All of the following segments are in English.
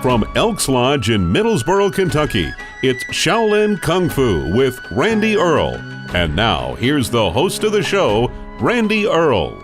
From Elks Lodge in Middlesboro, Kentucky, it's Shaolin Kung Fu with Randy Earle. And now, here's the host of the show, Randy Earle.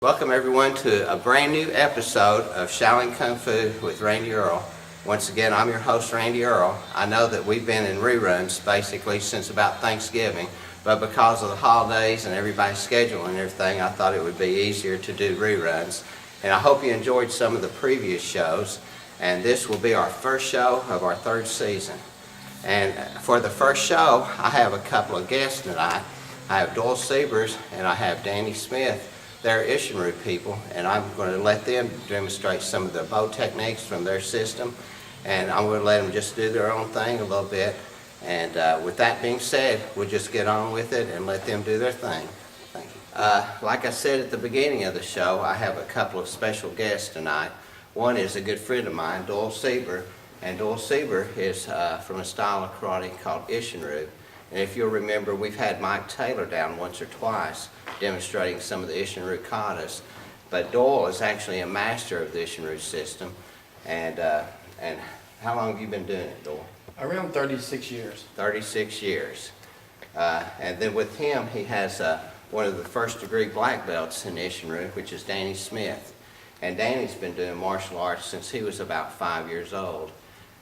Welcome everyone to a brand new episode of Shaolin Kung Fu with Randy Earle. Once again, I'm your host, Randy Earle. I know that we've been in reruns basically since about Thanksgiving, but because of the holidays and everybody's schedule and everything, I thought it would be easier to do reruns. And I hope you enjoyed some of the previous shows. And this will be our first show of our third season. And for the first show, I have a couple of guests tonight. I have Doyle Siebers and I have Danny Smith. They're Ishinru people, and I'm going to let them demonstrate some of the bow techniques from their system. And I'm going to let them just do their own thing a little bit. And with that being said, we'll just get on with it and let them do their thing. Thank you. Like I said at the beginning of the show, I have a couple of special guests tonight. One is a good friend of mine, Doyle Sieber. And Doyle Sieber is from a style of karate called Ishinru. And if you'll remember, we've had Mike Taylor down once or twice demonstrating some of the Ishinru katas. But Doyle is actually a master of the Ishinru system. And how long have you been doing it, Doyle? Around 36 years. 36 years. And then with him, he has one of the first degree black belts in Ishinru, which is Danny Smith. And Danny's been doing martial arts since he was about 5 years old.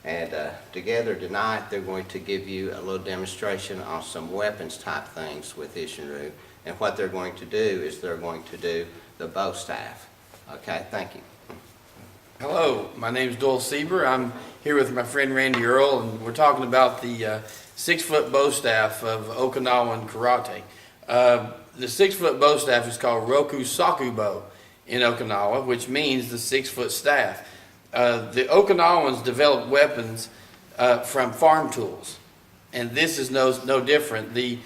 And together tonight, they're going to give you a little demonstration on some weapons type things with Ishinru. And what they're going to do is they're going to do the bow staff. Okay, thank you. Hello, my name is Doyle Sieber. I'm here with my friend Randy Earle, and we're talking about the 6-foot bow staff of Okinawan karate. The 6-foot bow staff is called Roku Saku bow in Okinawa, which means the 6-foot staff. The Okinawans developed weapons from farm tools, and this is no different. The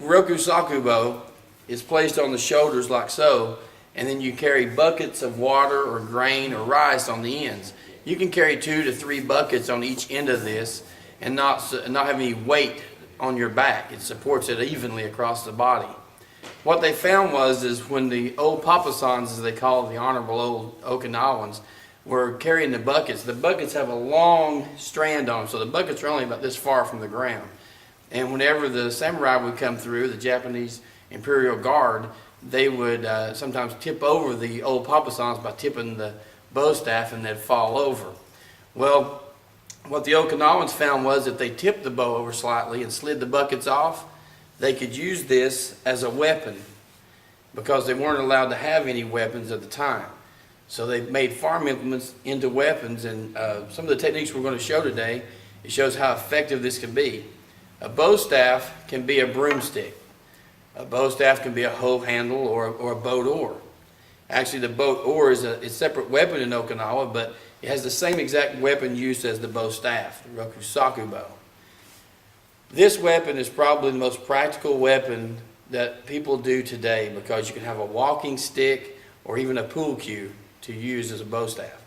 Roku Saku bow is placed on the shoulders like so, and then you carry buckets of water or grain or rice on the ends. You can carry 2 to 3 buckets on each end of this and not have any weight on your back. It supports it evenly across the body. What they found is when the old papasans, as they call the honorable old Okinawans, were carrying the buckets have a long strand on them, so the buckets are only about this far from the ground. And whenever the samurai would come through, the Japanese Imperial Guard, they would sometimes tip over the old papasans by tipping the bow staff, and they'd fall over. Well, what the Okinawans found was if they tipped the bow over slightly and slid the buckets off, they could use this as a weapon because they weren't allowed to have any weapons at the time. So they made farm implements into weapons, and some of the techniques we're going to show today, it shows how effective this can be. A bow staff can be a broomstick. A bow staff can be a hoe handle or a boat oar. Actually, the boat oar is a separate weapon in Okinawa, but it has the same exact weapon used as the bow staff, the Roku Saku bow. This weapon is probably the most practical weapon that people do today because you can have a walking stick or even a pool cue to use as a bow staff.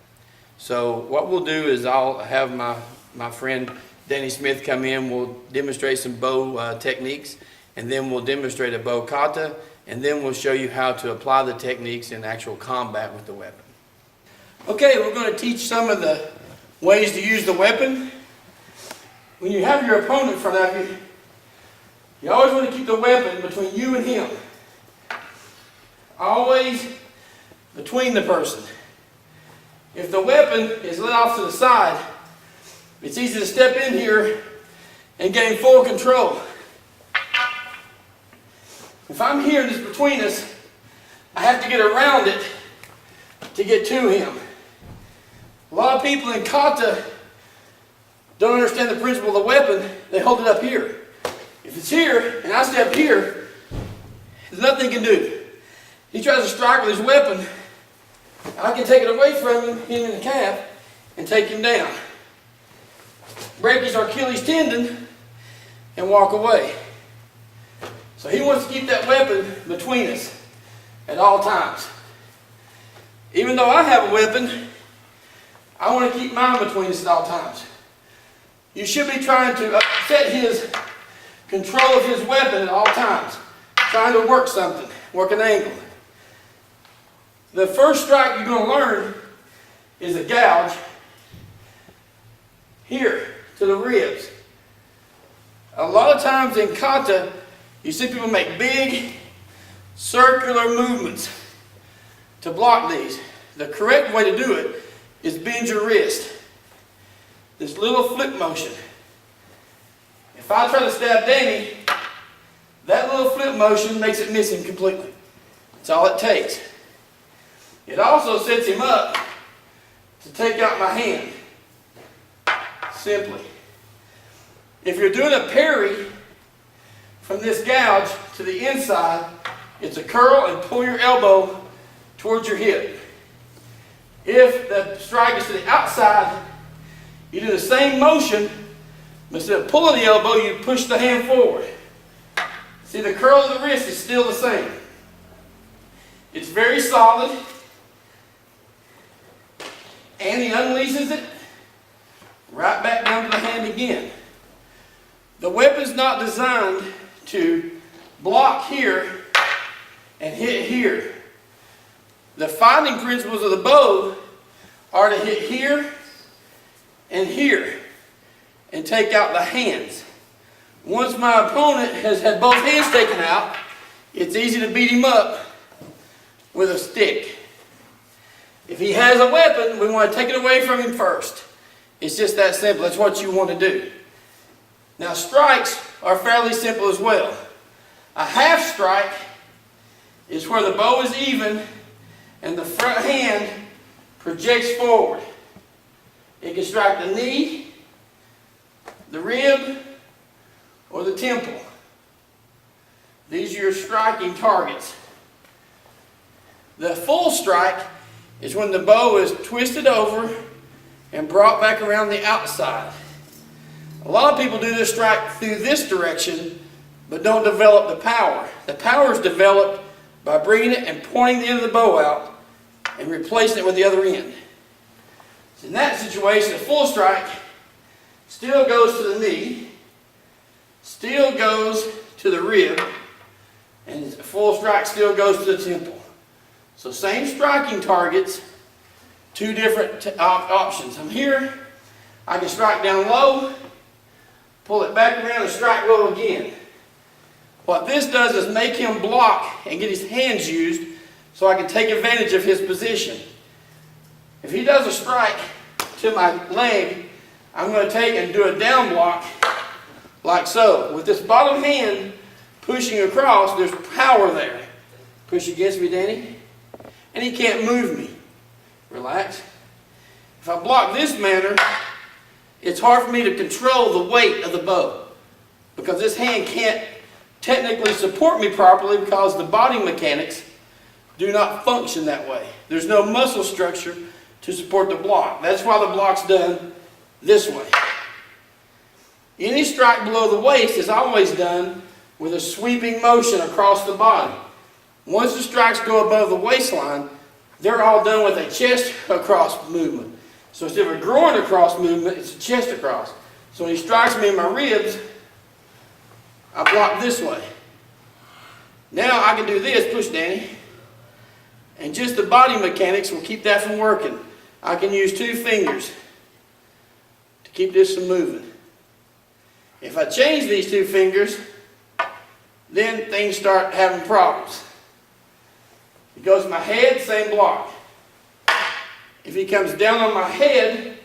So what we'll do is I'll have my friend Danny Smith come in. We'll demonstrate some bow techniques, and then we'll demonstrate a bow kata, and then we'll show you how to apply the techniques in actual combat with the weapon. Okay, we're going to teach some of the ways to use the weapon. When you have your opponent in front of you, you always want to keep the weapon between you and him. Always between the person. If the weapon is let off to the side, it's easy to step in here and gain full control. If I'm here and it's between us, I have to get around it to get to him. A lot of people in kata don't understand the principle of the weapon. They hold it up here. If it's here and I step here, there's nothing he can do. He tries to strike with his weapon, I can take it away from him in the calf, and take him down. Break his Achilles tendon and walk away. So he wants to keep that weapon between us at all times. Even though I have a weapon, I want to keep mine between us at all times. You should be trying to upset his control of his weapon at all times, trying to work something. work an angle. The first strike you're going to learn is a gouge here to the ribs. A lot of times in kata, you see people make big circular movements to block these. The correct way to do it is bend your wrist. This little flip motion. If I try to stab Danny, that little flip motion makes it miss him completely. That's all it takes. It also sets him up to take out my hand. Simply. If you're doing a parry from this gouge to the inside, it's a curl and pull your elbow towards your hip. If the strike is to the outside, you do the same motion, but instead of pulling the elbow, you push the hand forward. See, the curl of the wrist is still the same. It's very solid. And he unleashes it right back down to the hand again. The weapon's not designed to block here and hit here. The fighting principles of the bow are to hit here and take out the hands. Once my opponent has had both hands taken out, it's easy to beat him up with a stick. If he has a weapon, we want to take it away from him first. It's just that simple. That's what you want to do. Now, strikes are fairly simple as well. A half strike is where the bow is even and the front hand projects forward. It can strike the knee, the rib, or the temple. These are your striking targets. The full strike is when the bow is twisted over and brought back around the outside. A lot of people do this strike through this direction, but don't develop the power. The power is developed by bringing it and pointing the end of the bow out and replacing it with the other end. So in that situation, a full strike still goes to the knee, still goes to the rib, and a full strike still goes to the temple. So same striking targets, two different options. I'm here, I can strike down low, pull it back around and strike low again. What this does is make him block and get his hands used so I can take advantage of his position. If he does a strike to my leg, I'm going to take and do a down block like so. With this bottom hand pushing across, there's power there. Push against me, Danny. And he can't move me. Relax. If I block this manner, it's hard for me to control the weight of the bow because this hand can't technically support me properly because the body mechanics do not function that way. There's no muscle structure to support the block. That's why the block's done this way. Any strike below the waist is always done with a sweeping motion across the body. Once the strikes go above the waistline, they're all done with a chest across movement. So instead of a groin across movement, it's a chest across. So when he strikes me in my ribs, I block this way. Now I can do this, push Danny, and just the body mechanics will keep that from working. I can use two fingers to keep this from moving. If I change these two fingers, then things start having problems. He goes to my head, same block. If he comes down on my head,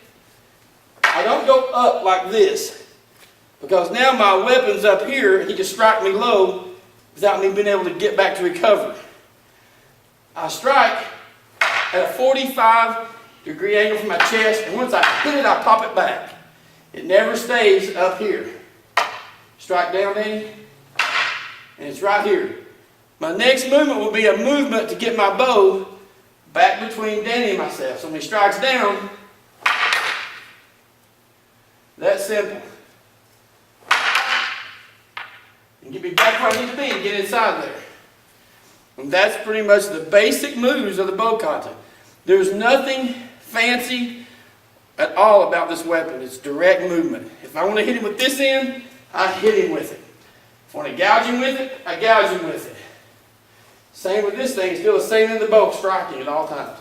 I don't go up like this. Because now my weapon's up here, he can strike me low without me being able to get back to recover. I strike at a 45-degree angle from my chest, and once I hit it, I pop it back. It never stays up here. Strike down, Danny, and it's right here. My next movement will be a movement to get my bow back between Danny and myself. So when he strikes down, that's simple. And get me back where I need to be and get inside there. And that's pretty much the basic moves of the bow kata. There's nothing fancy at all about this weapon. It's direct movement. If I want to hit him with this end, I hit him with it. If I want to gouge him with it, I gouge him with it. Same with this thing, still the same in the bow, striking at all times.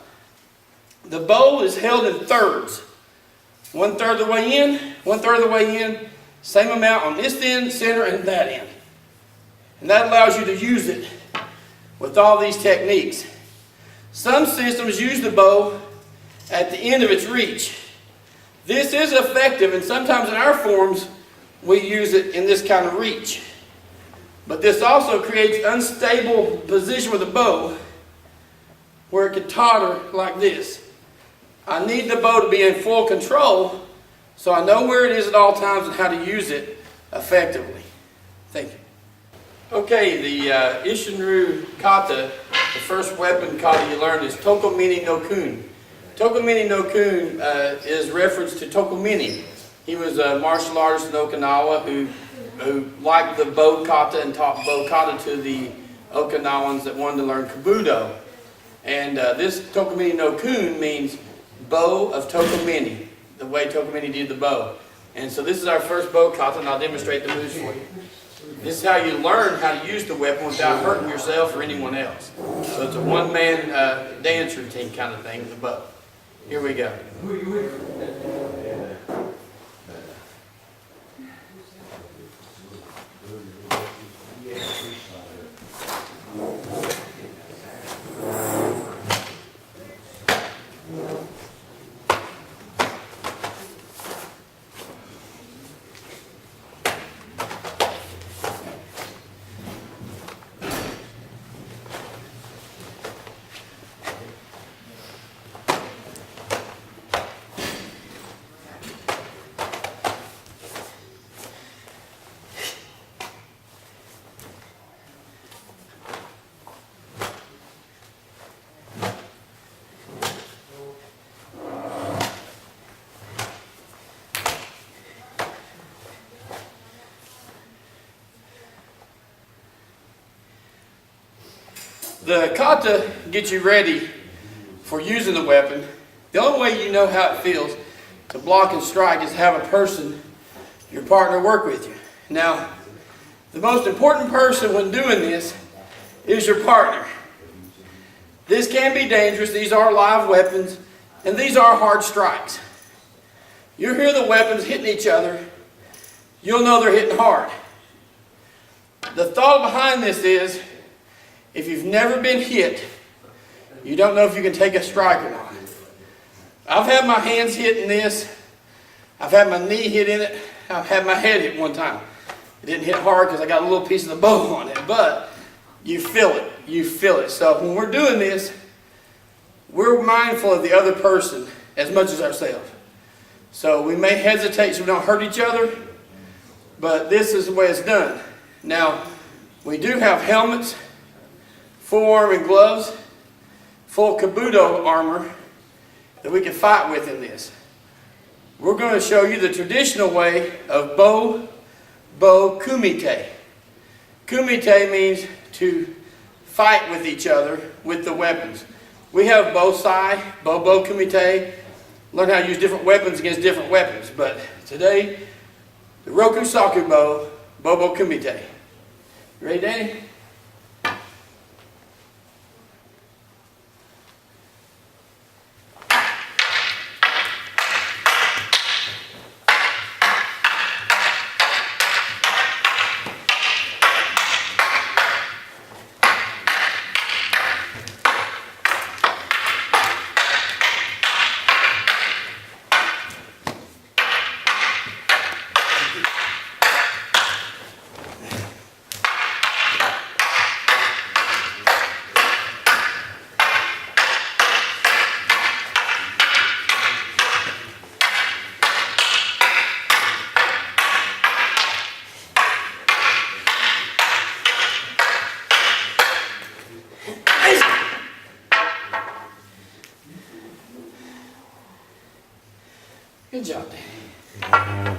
The bow is held in thirds. 1/3 of the way in, 1/3 of the way in, same amount on this end, center, and that end. And that allows you to use it with all these techniques. Some systems use the bow at the end of its reach. This is effective, and sometimes in our forms, we use it in this kind of reach. But this also creates unstable position with the bow where it could totter like this. I need the bow to be in full control so I know where it is at all times and how to use it effectively. Thank you. Okay, the Ishinryu kata, the first weapon kata you learn is Tokomini no Kun. Tokomini no Kun is reference to Tokomini. He was a martial artist in Okinawa who liked the bow kata and taught bow kata to the Okinawans that wanted to learn Kabuto. And this Tokomini no Kun means bow of Tokomini, the way Tokomini did the bow. And so this is our first bow kata, and I'll demonstrate the moves for you. This is how you learn how to use the weapon without hurting yourself or anyone else. So it's a one-man dance routine kind of thing with the bow. Here we go. The kata gets you ready for using the weapon. The only way you know how it feels to block and strike is to have a person, your partner, work with you. Now, the most important person when doing this is your partner. This can be dangerous. These are live weapons, and these are hard strikes. You'll hear the weapons hitting each other. You'll know they're hitting hard. The thought behind this is, if you've never been hit, you don't know if you can take a strike or not. I've had my hands hit in this. I've had my knee hit in it. I've had my head hit one time. It didn't hit hard because I got a little piece of the bow on it, but you feel it. You feel it. So when we're doing this, we're mindful of the other person as much as ourselves. So we may hesitate so we don't hurt each other, but this is the way it's done. Now, we do have helmets, forearm and gloves, full Kabuto armor that we can fight with in this. We're going to show you the traditional way of bow kumite. Kumite means to fight with each other with the weapons. We have bow sai, bow kumite, learn how to use different weapons against different weapons. But today, the Rokusaku bow kumite. You ready, Danny? Good job, Danny.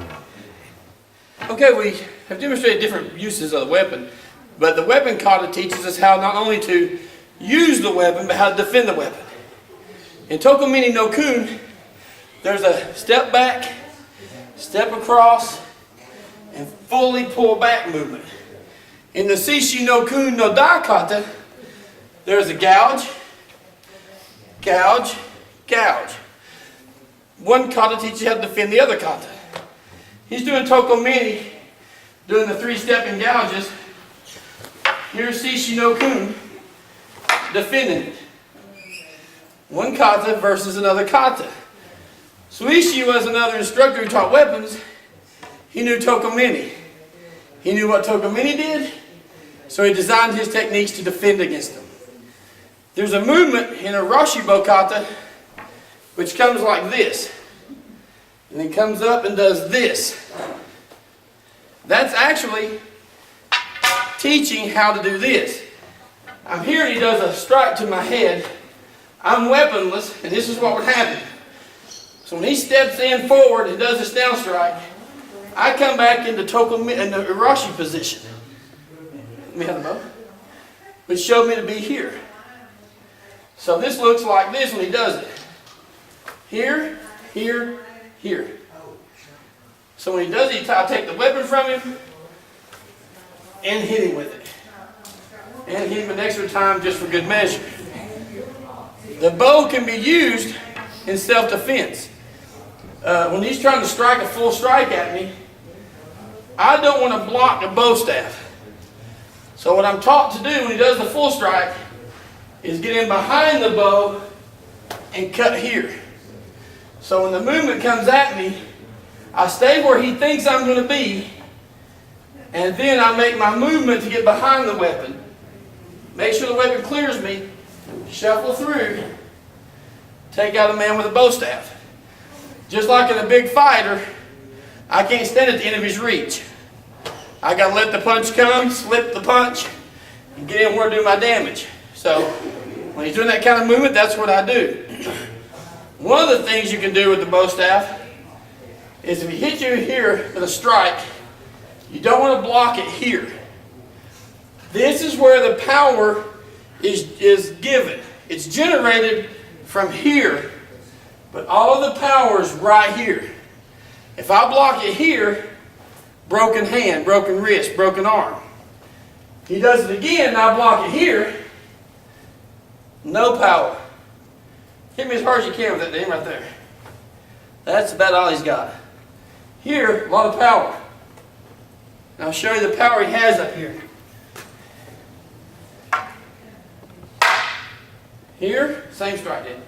Okay, we have demonstrated different uses of the weapon, but the weapon kata teaches us how not only to use the weapon, but how to defend the weapon. In Tokomini no Kun, there's a step back, step across, and fully pull back movement. In the Shishi no Kun no Da kata, There's a gouge, gouge, gouge. One kata teaches you how to defend the other kata. He's doing toko mini, doing the 3-stepping gouges. Here's Shishi no Kun, defending it. One kata versus another kata. Suishi was another instructor who taught weapons. He knew toko mini. He knew what toko mini did, so he designed his techniques to defend against them. There's a movement in a Roshibo kata which comes like this, and then comes up and does this. That's actually teaching how to do this. I'm here and he does a strike to my head. I'm weaponless, and this is what would happen. So when he steps in forward and does this down strike, I come back into in the Irashi position. Let me have the bow. Which showed me to be here. So this looks like this when he does it. Here, here, here. So when he does it, I take the weapon from him and hit him with it. And hit him an extra time just for good measure. The bow can be used in self-defense. When he's trying to strike a full strike at me, I don't want to block the bow staff. So what I'm taught to do when he does the full strike is get in behind the bow and cut here. So when the movement comes at me, I stay where he thinks I'm going to be, and then I make my movement to get behind the weapon. Make sure the weapon clears me, shuffle through, take out a man with a bow staff. Just like in a big fighter, I can't stand at the end of his reach. I got to let the punch come, slip the punch, and get in where to do my damage. So when he's doing that kind of movement, that's what I do. One of the things you can do with the bow staff is if he hits you here with a strike, you don't want to block it here. This is where the power is given. It's generated from here, but all of the power is right here. If I block it here, broken hand, broken wrist, broken arm. He does it again, and I block it here, no power. Hit me as hard as you can with that damn right there. That's about all he's got. Here, a lot of power. And I'll show you the power he has up here. Here, same strike, dude.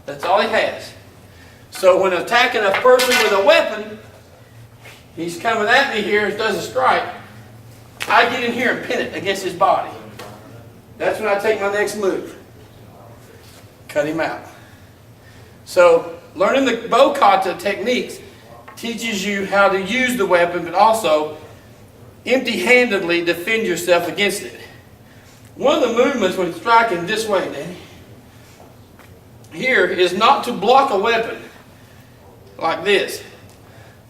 That's all he has. So when attacking a person with a weapon, he's coming at me here, does a strike, I get in here and pin it against his body. That's when I take my next move. Cut him out. So learning the bow kata techniques teaches you how to use the weapon, but also empty-handedly defend yourself against it. One of the movements when striking this way, Danny, here is not to block a weapon like this,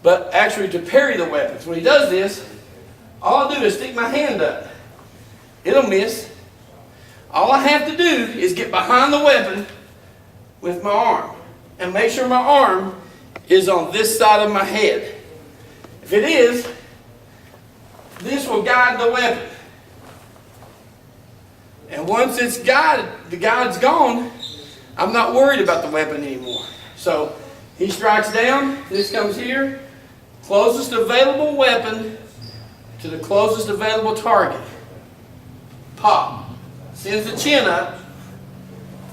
but actually to parry the weapons. When he does this, all I do is stick my hand up. It'll miss. All I have to do is get behind the weapon with my arm and make sure my arm is on this side of my head. If it is, this will guide the weapon. And once it's guided, the guide's gone, I'm not worried about the weapon anymore. So he strikes down, this comes here, closest available weapon to the closest available target. Pop. Sends the chin up,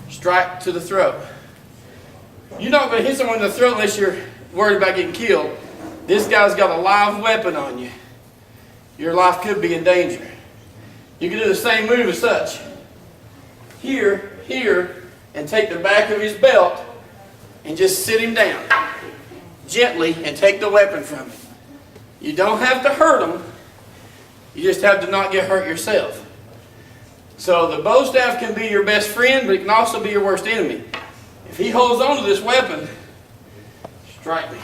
strike to the throat. You're not going to hit someone in the throat unless you're worried about getting killed. This guy's got a live weapon on you. Your life could be in danger. You can do the same move as such. Here, here, and take the back of his belt and just sit him down gently and take the weapon from him. You don't have to hurt him. You just have to not get hurt yourself. So the bow staff can be your best friend, but it can also be your worst enemy. If he holds on to this weapon, strike me.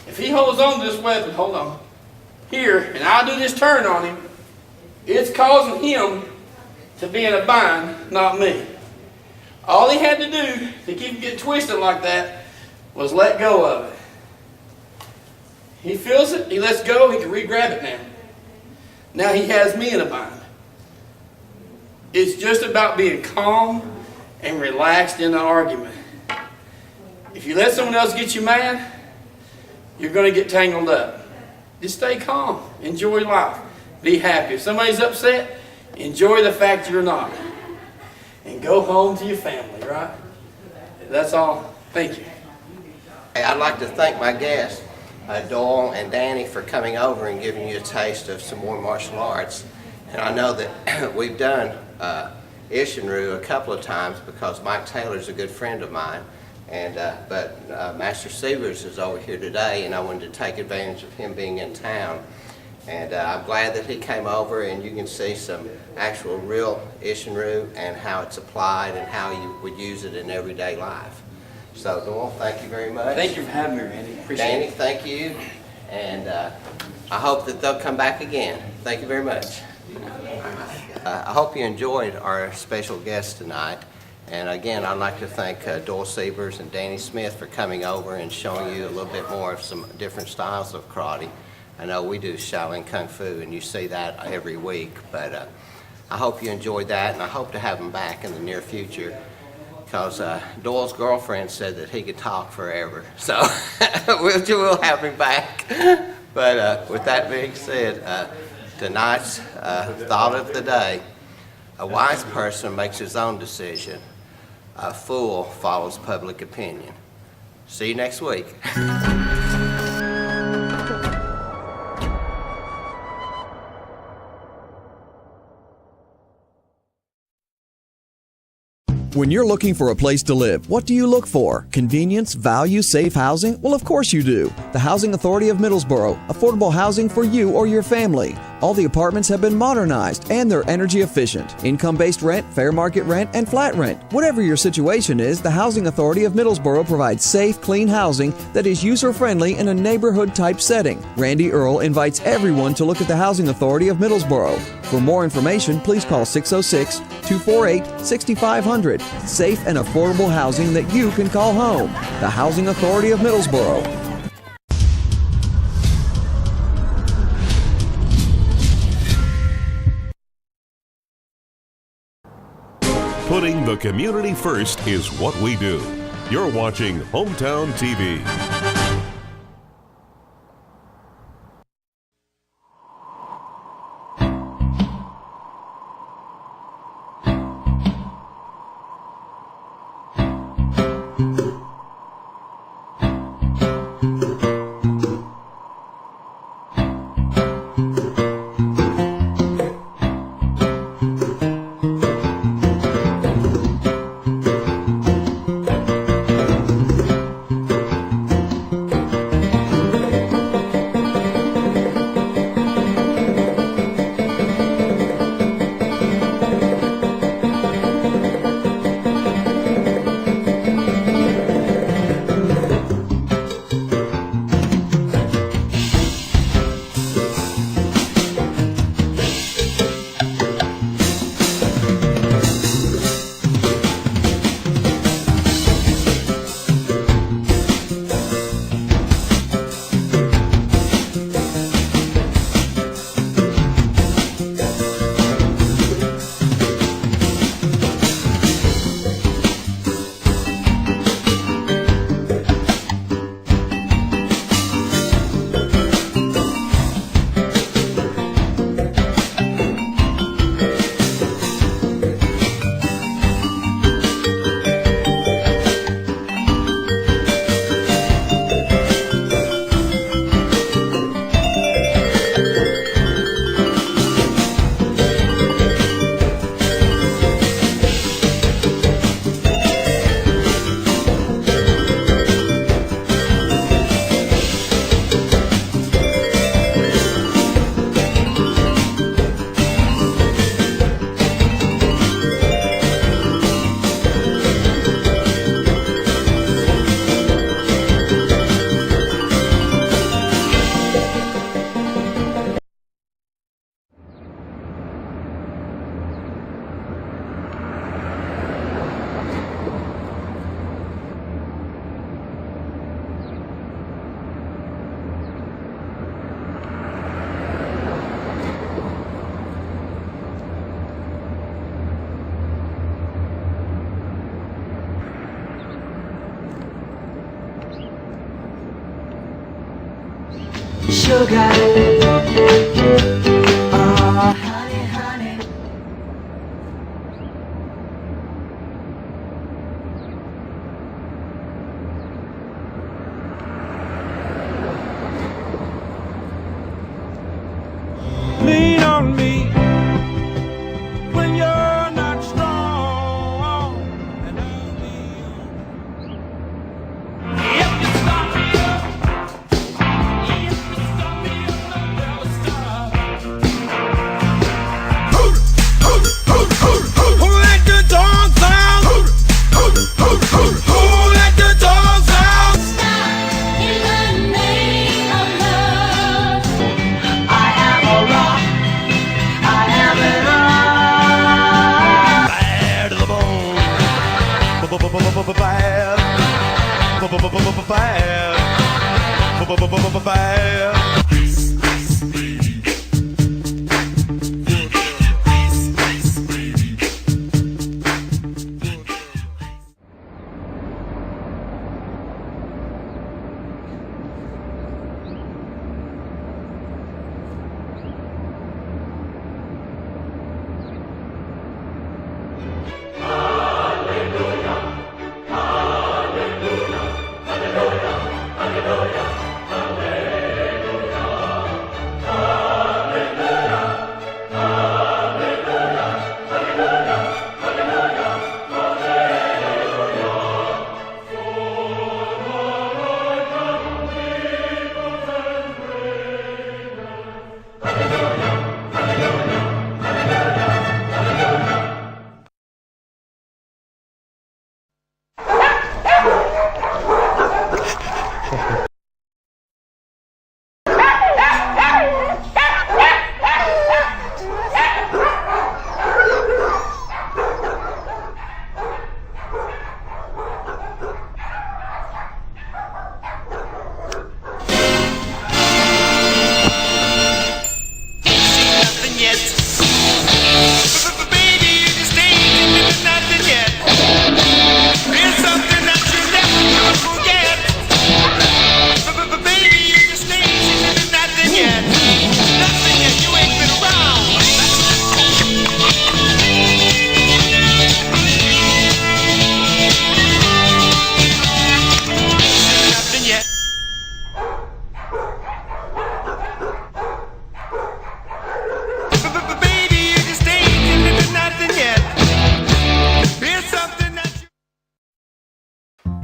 If he holds on to this weapon, hold on, here, and I do this turn on him, it's causing him to be in a bind, not me. All he had to do to keep him getting twisted like that was let go of it. He feels it, he lets go, he can re-grab it now. Now he has me in a bind. It's just about being calm and relaxed in an argument. If you let someone else get you mad, you're going to get tangled up. Just stay calm. Enjoy life. Be happy. If somebody's upset, enjoy the fact you're not. And go home to your family, right? That's all. Thank you. Hey, I'd like to thank my guests, Doyle and Danny, for coming over and giving you a taste of some more martial arts. And I know that we've done Ishinru a couple of times because Mike Taylor's a good friend of mine. And but Master Sievers is over here today, and I wanted to take advantage of him being in town. And I'm glad that he came over, and you can see some actual real Ishinru and how it's applied and how you would use it in everyday life. So, Doyle, thank you very much. Thank you for having me, Randy. Appreciate Danny, it. thank you. And I hope that they'll come back again. Thank you very much. I hope you enjoyed our special guest tonight. And again, I'd like to thank Doyle Sievers and Danny Smith for coming over and showing you a little bit more of some different styles of karate. I know we do Shaolin Kung Fu, and you see that every week, but I hope you enjoyed that, and I hope to have them back in the near future, because Doyle's girlfriend said that he could talk forever, so we'll have him back. But with that being said, tonight's thought of the day: a wise person makes his own decision. A fool follows public opinion. See you next week. When you're looking for a place to live, what do you look for? Convenience, value, safe housing? Well, of course you do. The Housing Authority of Middlesboro. Affordable housing for you or your family. All the apartments have been modernized and they're energy efficient. Income-based rent, fair market rent, and flat rent. Whatever your situation is, the Housing Authority of Middlesboro provides safe, clean housing that is user-friendly in a neighborhood-type setting. Randy Earle invites everyone to look at the Housing Authority of Middlesboro. For more information, please call 606-248-6500. Safe and affordable housing that you can call home. The Housing Authority of Middlesboro. Putting the community first is what we do. You're watching Hometown TV. Sugar, oh honey, honey. Lean on me when you're not strong, and I'll be if you stop me up, if you stop me up, I'll never stop. Who let the dogs out? Who let the dogs out? Stop in the name of love. I am a rock. I am it all. Bad to the bone. Bad. Bad.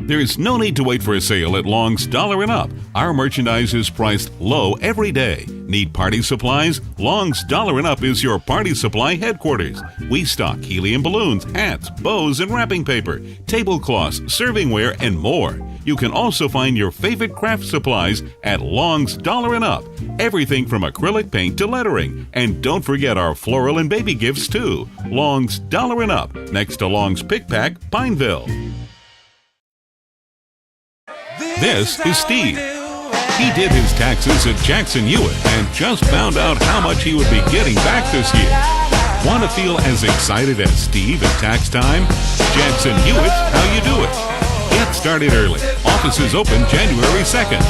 There is no need to wait for a sale at Long's Dollar and Up. Our merchandise is priced low every day. Need party supplies? Long's Dollar and Up is your party supply headquarters. We stock helium balloons, hats, bows, and wrapping paper, tablecloths, servingware, and more. You can also find your favorite craft supplies at Long's Dollar and Up. Everything from acrylic paint to lettering. And don't forget our floral and baby gifts too. Long's Dollar and Up, next to Long's Pick Pack, Pineville. This is Steve. He did his taxes at Jackson Hewitt and just found out how much he would be getting back this year. Want to feel as excited as Steve at tax time? Jackson Hewitt's how you do it. Get started early. Offices open January 2nd.